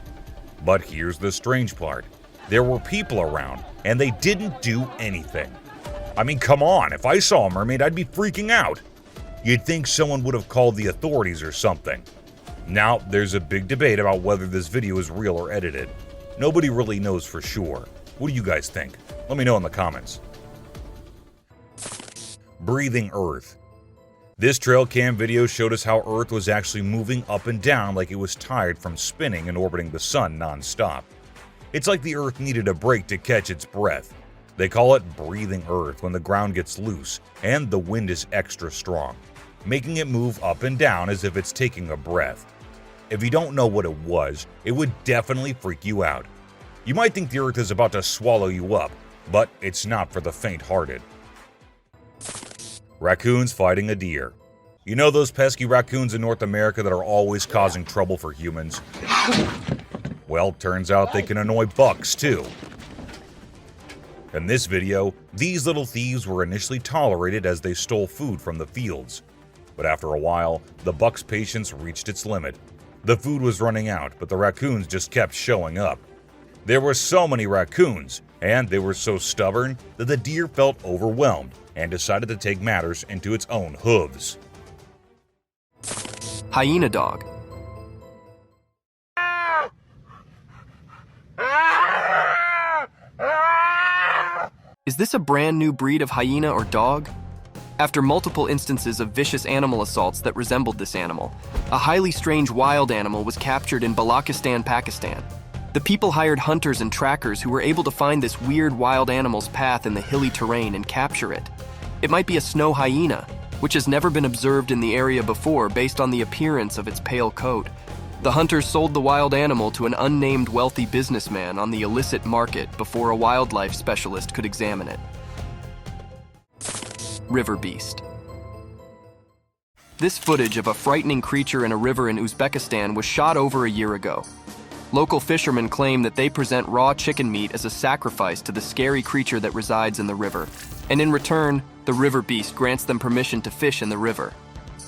Speaker 4: But here's the strange part. There were people around, and they didn't do anything. I mean, come on, if I saw a mermaid, I'd be freaking out. You'd think someone would have called the authorities or something. Now, there's a big debate about whether this video is real or edited. Nobody really knows for sure. What do you guys think? Let me know in the comments. Breathing Earth. This trail cam video showed us how Earth was actually moving up and down like it was tired from spinning and orbiting the sun non-stop. It's like the Earth needed a break to catch its breath. They call it breathing Earth when the ground gets loose and the wind is extra strong, making it move up and down as if it's taking a breath. If you don't know what it was, it would definitely freak you out. You might think the Earth is about to swallow you up, but it's not for the faint-hearted. Raccoons fighting a deer. You know those pesky raccoons in North America that are always causing trouble for humans? Well, turns out they can annoy bucks too. In this video, these little thieves were initially tolerated as they stole food from the fields. But after a while, the buck's patience reached its limit. The food was running out, but the raccoons just kept showing up. There were so many raccoons, and they were so stubborn that the deer felt overwhelmed and decided to take matters into its own hooves.
Speaker 1: Hyena dog. Is this a brand new breed of hyena or dog? After multiple instances of vicious animal assaults that resembled this animal, a highly strange wild animal was captured in Balochistan, Pakistan. The people hired hunters and trackers who were able to find this weird wild animal's path in the hilly terrain and capture it. It might be a snow hyena, which has never been observed in the area before based on the appearance of its pale coat. The hunters sold the wild animal to an unnamed wealthy businessman on the illicit market before a wildlife specialist could examine it. River beast. This footage of a frightening creature in a river in Uzbekistan was shot over a year ago. Local fishermen claim that they present raw chicken meat as a sacrifice to the scary creature that resides in the river, and in return, the river beast grants them permission to fish in the river.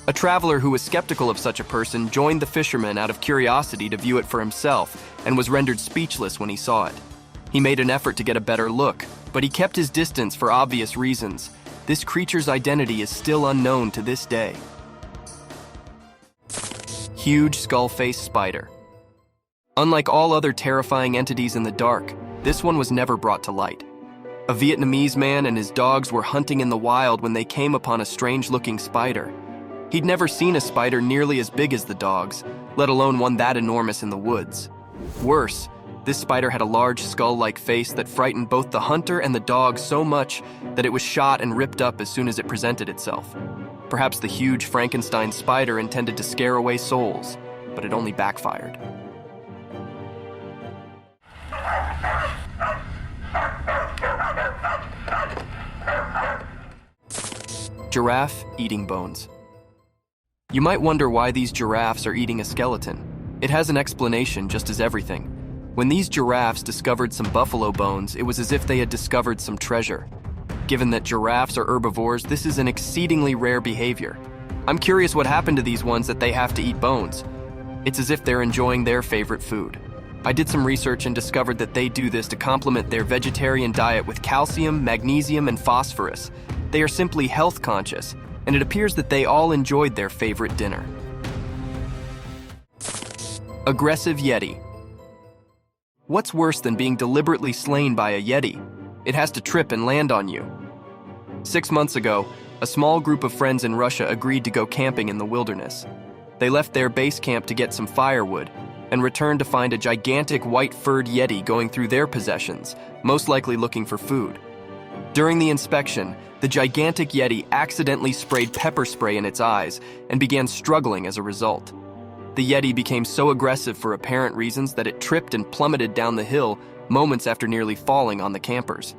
Speaker 1: A traveler who was skeptical of such a person joined the fishermen out of curiosity to view it for himself and was rendered speechless when he saw it. He made an effort to get a better look, but he kept his distance for obvious reasons. This creature's identity is still unknown to this day. Huge skull-faced spider. Unlike all other terrifying entities in the dark, this one was never brought to light. A Vietnamese man and his dogs were hunting in the wild when they came upon a strange-looking spider. He'd never seen a spider nearly as big as the dogs, let alone one that enormous in the woods. Worse, this spider had a large skull-like face that frightened both the hunter and the dog so much that it was shot and ripped up as soon as it presented itself. Perhaps the huge Frankenstein spider intended to scare away souls, but it only backfired. Giraffe eating bones. You might wonder why these giraffes are eating a skeleton. It has an explanation, just as everything. When these giraffes discovered some buffalo bones, it was as if they had discovered some treasure. Given that giraffes are herbivores, this is an exceedingly rare behavior. I'm curious what happened to these ones that they have to eat bones. It's as if they're enjoying their favorite food. I did some research and discovered that they do this to complement their vegetarian diet with calcium, magnesium, and phosphorus. They are simply health conscious, and it appears that they all enjoyed their favorite dinner. Aggressive Yeti. What's worse than being deliberately slain by a Yeti? It has to trip and land on you. 6 months ago, a small group of friends in Russia agreed to go camping in the wilderness. They left their base camp to get some firewood and returned to find a gigantic white-furred Yeti going through their possessions, most likely looking for food. During the inspection, the gigantic Yeti accidentally sprayed pepper spray in its eyes and began struggling as a result. The Yeti became so aggressive for apparent reasons that it tripped and plummeted down the hill moments after nearly falling on the campers.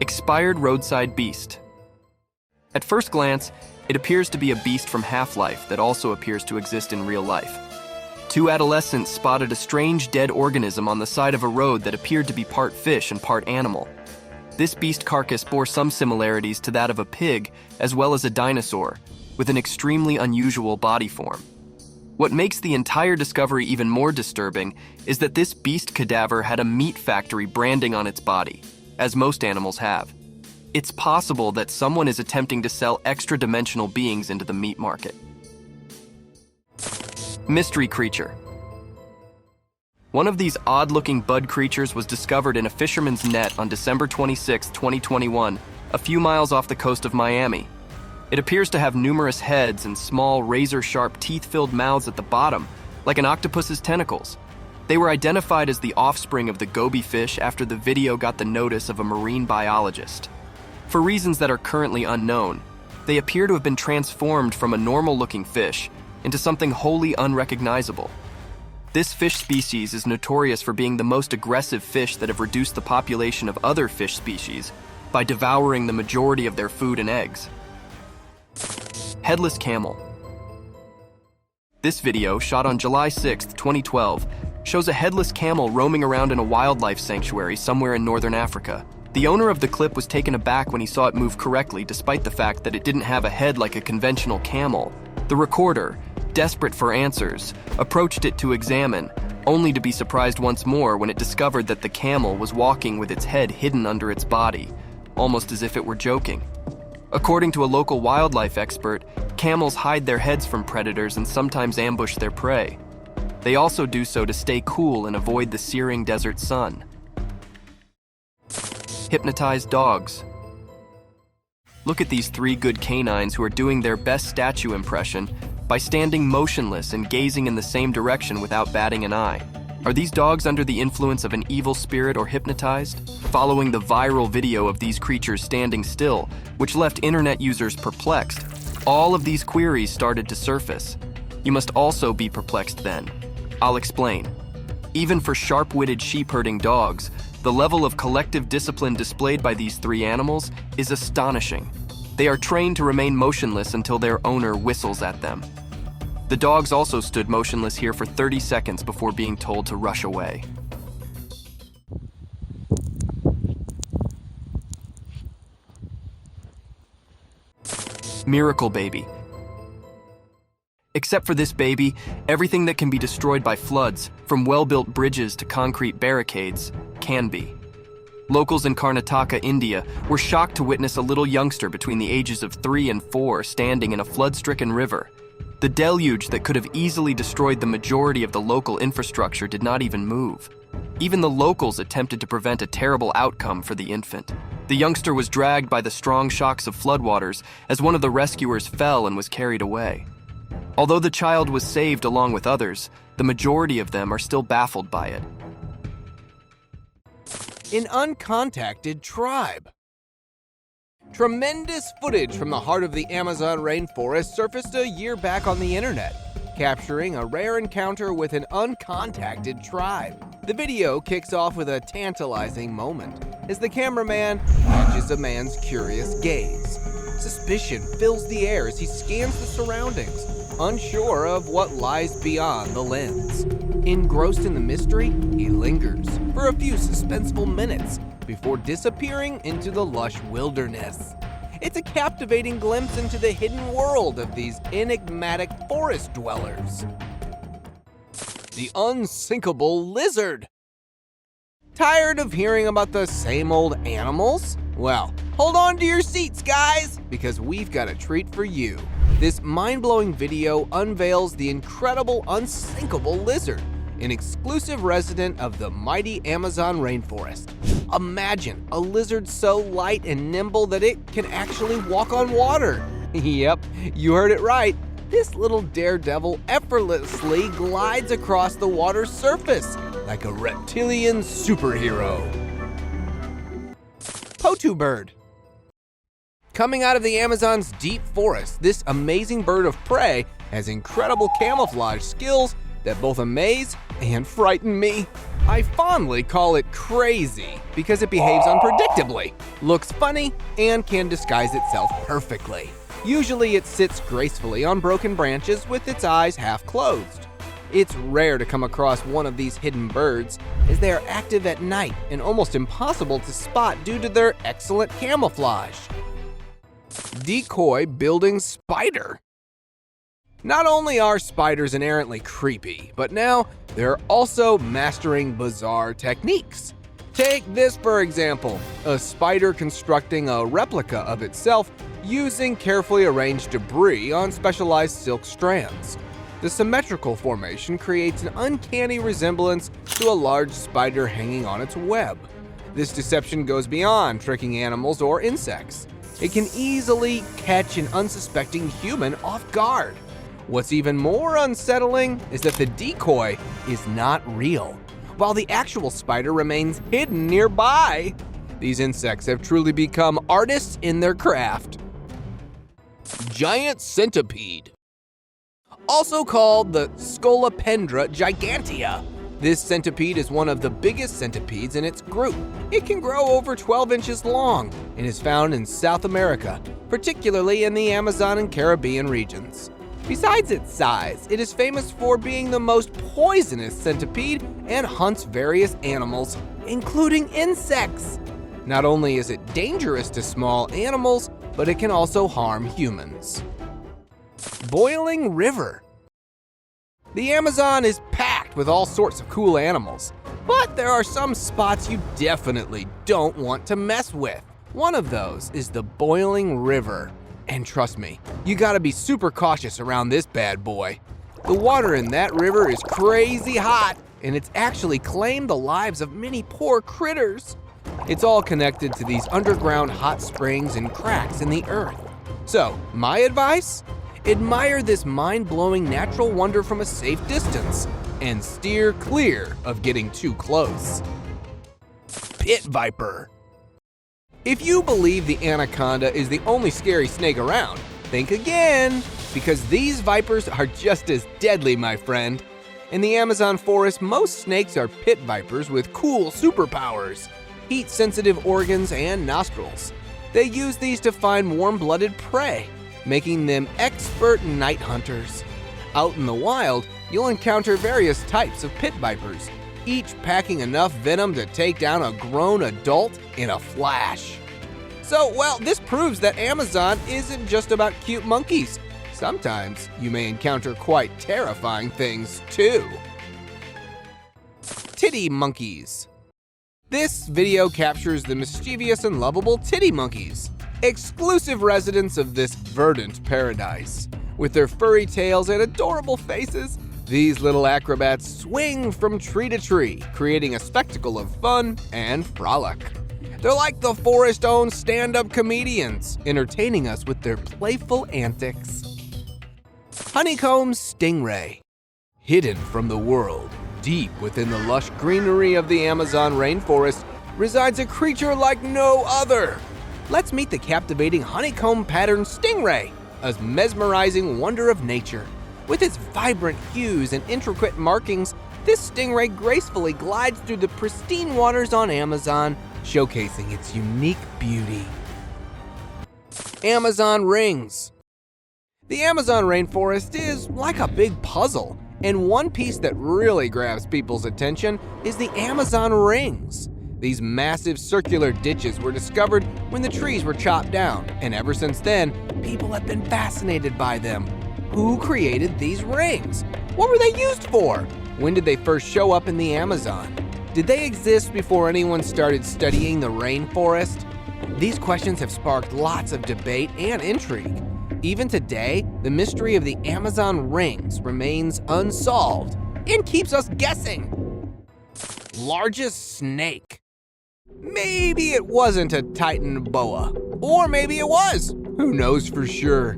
Speaker 1: Expired roadside beast. At first glance, it appears to be a beast from Half-Life that also appears to exist in real life. 2 adolescents spotted a strange dead organism on the side of a road that appeared to be part fish and part animal. This beast carcass bore some similarities to that of a pig as well as a dinosaur, with an extremely unusual body form. What makes the entire discovery even more disturbing is that this beast cadaver had a meat factory branding on its body, as most animals have. It's possible that someone is attempting to sell extra-dimensional beings into the meat market. Mystery creature. One of these odd-looking bud creatures was discovered in a fisherman's net on December 26, 2021, a few miles off the coast of Miami. It appears to have numerous heads and small, razor-sharp, teeth-filled mouths at the bottom, like an octopus's tentacles. They were identified as the offspring of the goby fish after the video got the notice of a marine biologist. For reasons that are currently unknown, they appear to have been transformed from a normal-looking fish into something wholly unrecognizable. This fish species is notorious for being the most aggressive fish that have reduced the population of other fish species by devouring the majority of their food and eggs. Headless camel. This video, shot on July 6, 2012, shows a headless camel roaming around in a wildlife sanctuary somewhere in northern Africa. The owner of the clip was taken aback when he saw it move correctly, despite the fact that it didn't have a head like a conventional camel. The recorder, desperate for answers, approached it to examine, only to be surprised once more when it discovered that the camel was walking with its head hidden under its body, almost as if it were joking. According to a local wildlife expert, camels hide their heads from predators and sometimes ambush their prey. They also do so to stay cool and avoid the searing desert sun. Hypnotized dogs. Look at these 3 good canines who are doing their best statue impression by standing motionless and gazing in the same direction without batting an eye. Are these dogs under the influence of an evil spirit or hypnotized? Following the viral video of these creatures standing still, which left internet users perplexed, all of these queries started to surface. You must also be perplexed then. I'll explain. Even for sharp-witted sheep-herding dogs, the level of collective discipline displayed by these 3 animals is astonishing. They are trained to remain motionless until their owner whistles at them. The dogs also stood motionless here for 30 seconds before being told to rush away. Miracle baby. Except for this baby, everything that can be destroyed by floods, from well-built bridges to concrete barricades, can be. Locals in Karnataka, India, were shocked to witness a little youngster between the ages of 3 and 4 standing in a flood-stricken river. The deluge that could have easily destroyed the majority of the local infrastructure did not even move. Even the locals attempted to prevent a terrible outcome for the infant. The youngster was dragged by the strong shocks of floodwaters as one of the rescuers fell and was carried away. Although the child was saved along with others, the majority of them are still baffled by it.
Speaker 5: An uncontacted tribe. Tremendous footage from the heart of the Amazon rainforest surfaced a year back on the internet, capturing a rare encounter with an uncontacted tribe. The video kicks off with a tantalizing moment as the cameraman catches a man's curious gaze. Suspicion fills the air as he scans the surroundings, unsure of what lies beyond the lens. Engrossed in the mystery, he lingers for a few suspenseful minutes before disappearing into the lush wilderness. It's a captivating glimpse into the hidden world of these enigmatic forest dwellers. The unsinkable lizard. Tired of hearing about the same old animals? Well, hold on to your seats, guys, because we've got a treat for you. This mind-blowing video unveils the incredible unsinkable lizard, an exclusive resident of the mighty Amazon rainforest. Imagine a lizard so light and nimble that it can actually walk on water. Yep, you heard it right. This little daredevil effortlessly glides across the water's surface like a reptilian superhero. Potu bird. Coming out of the Amazon's deep forest, this amazing bird of prey has incredible camouflage skills that both amaze and frighten me. I fondly call it crazy because it behaves unpredictably, looks funny, and can disguise itself perfectly. Usually it sits gracefully on broken branches with its eyes half closed. It's rare to come across one of these hidden birds, as they are active at night and almost impossible to spot due to their excellent camouflage. Decoy building spider. Not only are spiders inherently creepy, but now they're also mastering bizarre techniques. Take this for example, a spider constructing a replica of itself using carefully arranged debris on specialized silk strands. The symmetrical formation creates an uncanny resemblance to a large spider hanging on its web. This deception goes beyond tricking animals or insects. It can easily catch an unsuspecting human off guard. What's even more unsettling is that the decoy is not real, while the actual spider remains hidden nearby. These insects have truly become artists in their craft. Giant centipede. Also called the Scolopendra gigantea. This centipede is one of the biggest centipedes in its group. It can grow over 12 inches long and is found in South America, particularly in the Amazon and Caribbean regions. Besides its size, it is famous for being the most poisonous centipede and hunts various animals, including insects. Not only is it dangerous to small animals, but it can also harm humans. Boiling river. The Amazon is packed with all sorts of cool animals, but there are some spots you definitely don't want to mess with. One of those is the boiling river. And trust me, you gotta be super cautious around this bad boy. The water in that river is crazy hot, and it's actually claimed the lives of many poor critters. It's all connected to these underground hot springs and cracks in the earth. So, my advice? Admire this mind-blowing natural wonder from a safe distance and steer clear of getting too close. Pit viper. If you believe the anaconda is the only scary snake around, think again, because these vipers are just as deadly, my friend. In the Amazon forest, most snakes are pit vipers with cool superpowers, heat-sensitive organs, and nostrils. They use these to find warm-blooded prey, making them expert night hunters. Out in the wild, you'll encounter various types of pit vipers, each packing enough venom to take down a grown adult in a flash. So, well, this proves that Amazon isn't just about cute monkeys. Sometimes you may encounter quite terrifying things, too. Titty monkeys. This video captures the mischievous and lovable titty monkeys, exclusive residents of this verdant paradise. With their furry tails and adorable faces, these little acrobats swing from tree to tree, creating a spectacle of fun and frolic. They're like the forest-owned stand-up comedians, entertaining us with their playful antics. Honeycomb stingray. Hidden from the world, deep within the lush greenery of the Amazon rainforest, resides a creature like no other. Let's meet the captivating honeycomb-patterned stingray, a mesmerizing wonder of nature. With its vibrant hues and intricate markings, this stingray gracefully glides through the pristine waters on Amazon, showcasing its unique beauty. Amazon rings. The Amazon rainforest is like a big puzzle, and one piece that really grabs people's attention is the Amazon rings. These massive circular ditches were discovered when the trees were chopped down, and ever since then, people have been fascinated by them. Who created these rings? What were they used for? When did they first show up in the Amazon? Did they exist before anyone started studying the rainforest? These questions have sparked lots of debate and intrigue. Even today, the mystery of the Amazon rings remains unsolved and keeps us guessing. Largest snake. Maybe it wasn't a Titan boa, or maybe it was. Who knows for sure?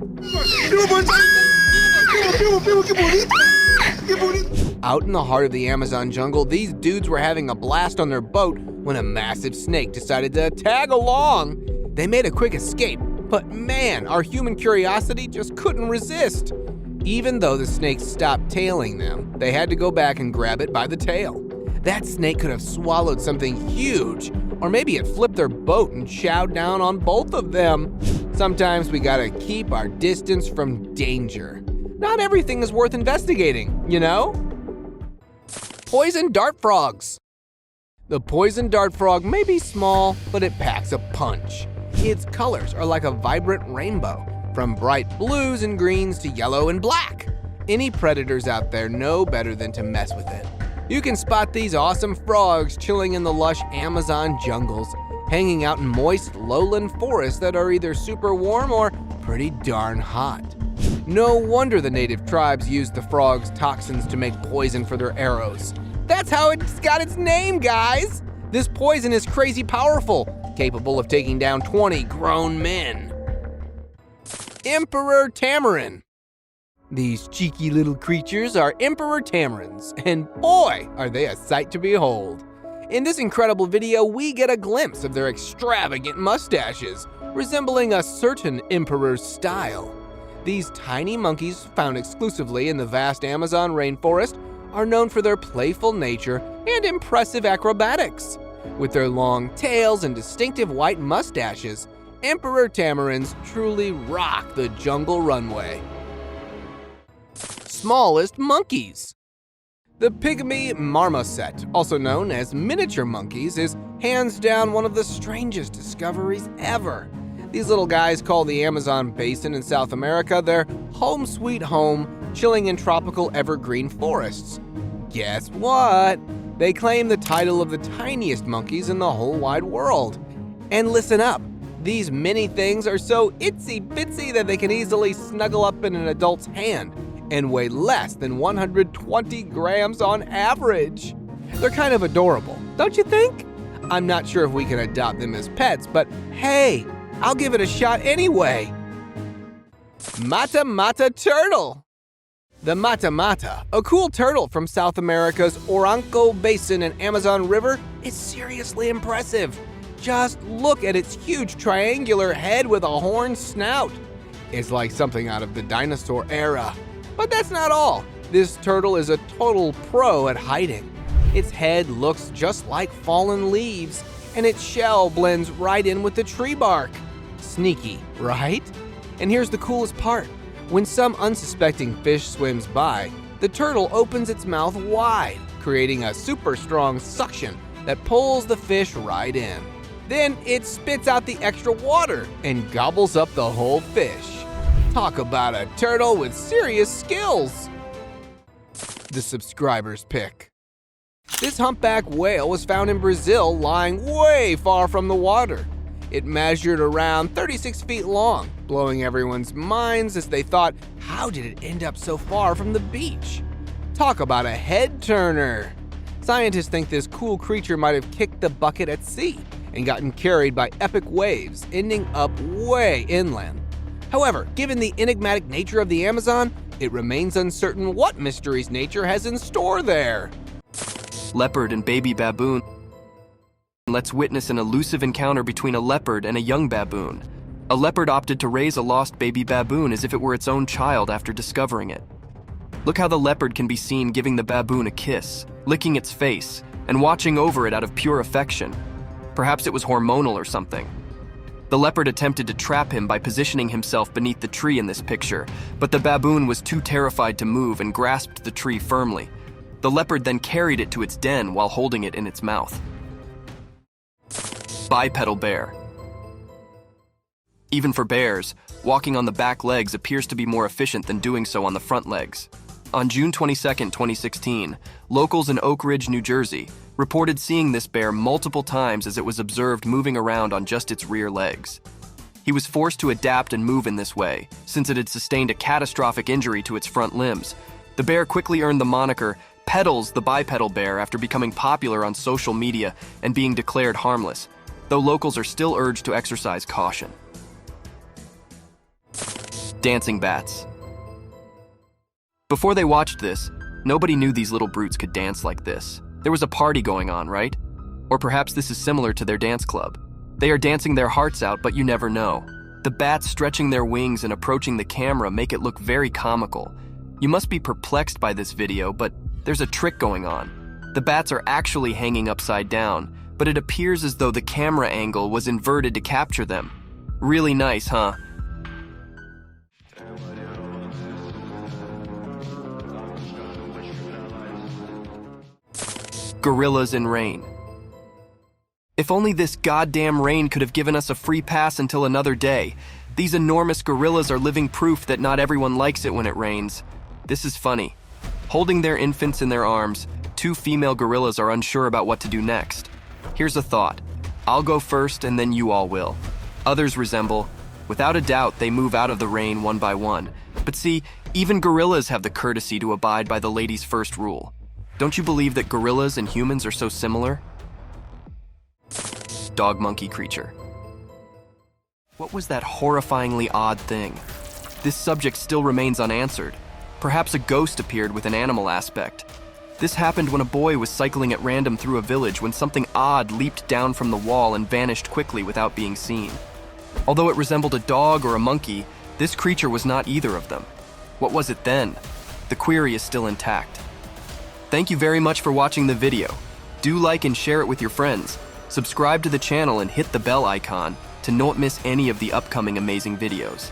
Speaker 5: Out in the heart of the Amazon jungle, these dudes were having a blast on their boat when a massive snake decided to tag along. They made a quick escape, but man, our human curiosity just couldn't resist. Even though the snake stopped tailing them, they had to go back and grab it by the tail. That snake could have swallowed something huge, or maybe it flipped their boat and chowed down on both of them. Sometimes we gotta keep our distance from danger. Not everything is worth investigating, you know? Poison dart frogs. The poison dart frog may be small, but it packs a punch. Its colors are like a vibrant rainbow, from bright blues and greens to yellow and black. Any predators out there know better than to mess with it. You can spot these awesome frogs chilling in the lush Amazon jungles, hanging out in moist lowland forests that are either super warm or pretty darn hot. No wonder the native tribes used the frogs' toxins to make poison for their arrows. That's how it's got its name, guys! This poison is crazy powerful, capable of taking down 20 grown men. Emperor tamarin. These cheeky little creatures are emperor tamarins, and boy, are they a sight to behold. In this incredible video, we get a glimpse of their extravagant mustaches, resembling a certain emperor's style. These tiny monkeys, found exclusively in the vast Amazon rainforest, are known for their playful nature and impressive acrobatics. With their long tails and distinctive white mustaches, emperor tamarins truly rock the jungle runway. Smallest monkeys. The pygmy marmoset, also known as miniature monkeys, is hands down one of the strangest discoveries ever. These little guys call the Amazon basin in South America their home sweet home, chilling in tropical evergreen forests. Guess what? They claim the title of the tiniest monkeys in the whole wide world. And listen up, these mini things are so itsy bitsy that they can easily snuggle up in an adult's hand and weigh less than 120 grams on average. They're kind of adorable, don't you think? I'm not sure if we can adopt them as pets, but hey, I'll give it a shot anyway. Mata Mata turtle. The Mata Mata, a cool turtle from South America's Orinoco Basin and Amazon River, is seriously impressive. Just look at its huge triangular head with a horned snout. It's like something out of the dinosaur era. But that's not all. This turtle is a total pro at hiding. Its head looks just like fallen leaves, and its shell blends right in with the tree bark. Sneaky, right? And here's the coolest part. When some unsuspecting fish swims by, the turtle opens its mouth wide, creating a super strong suction that pulls the fish right in. Then it spits out the extra water and gobbles up the whole fish. Talk about a turtle with serious skills. The subscriber's pick. This humpback whale was found in Brazil, lying way far from the water. It measured around 36 feet long, blowing everyone's minds as they thought, how did it end up so far from the beach? Talk about a head turner. Scientists think this cool creature might have kicked the bucket at sea and gotten carried by epic waves, ending up way inland. However, given the enigmatic nature of the Amazon, it remains uncertain what mysteries nature has in store there.
Speaker 1: Leopard and baby baboon. Let's witness an elusive encounter between a leopard and a young baboon. A leopard opted to raise a lost baby baboon as if it were its own child after discovering it. Look how the leopard can be seen giving the baboon a kiss, licking its face, and watching over it out of pure affection. Perhaps it was hormonal or something. The leopard attempted to trap him by positioning himself beneath the tree in this picture, but the baboon was too terrified to move and grasped the tree firmly. The leopard then carried it to its den while holding it in its mouth. Bipedal bear. Even for bears, walking on the back legs appears to be more efficient than doing so on the front legs. On June 22, 2016, locals in Oak Ridge, New Jersey, reported seeing this bear multiple times as it was observed moving around on just its rear legs. He was forced to adapt and move in this way, since it had sustained a catastrophic injury to its front limbs. The bear quickly earned the moniker Pedals the bipedal bear after becoming popular on social media and being declared harmless, though locals are still urged to exercise caution. Dancing bats. Before they watched this, nobody knew these little brutes could dance like this. There was a party going on, right? Or perhaps this is similar to their dance club. They are dancing their hearts out, but you never know. The bats stretching their wings and approaching the camera make it look very comical. You must be perplexed by this video, but there's a trick going on. The bats are actually hanging upside down, but it appears as though the camera angle was inverted to capture them. Really nice, huh? Gorillas in rain. If only this goddamn rain could have given us a free pass until another day. These enormous gorillas are living proof that not everyone likes it when it rains. This is funny. Holding their infants in their arms, two female gorillas are unsure about what to do next. Here's a thought. I'll go first and then you all will. Others resemble. Without a doubt, they move out of the rain one by one. But see, even gorillas have the courtesy to abide by the ladies' first rule. Don't you believe that gorillas and humans are so similar? dog-monkey creature. What was that horrifyingly odd thing? This subject still remains unanswered. Perhaps a ghost appeared with an animal aspect. This happened when a boy was cycling at random through a village when something odd leaped down from the wall and vanished quickly without being seen. Although it resembled a dog or a monkey, this creature was not either of them. What was it then? The query is still intact. Thank you very much for watching the video. Do like and share it with your friends. Subscribe to the channel and hit the bell icon to not miss any of the upcoming amazing videos.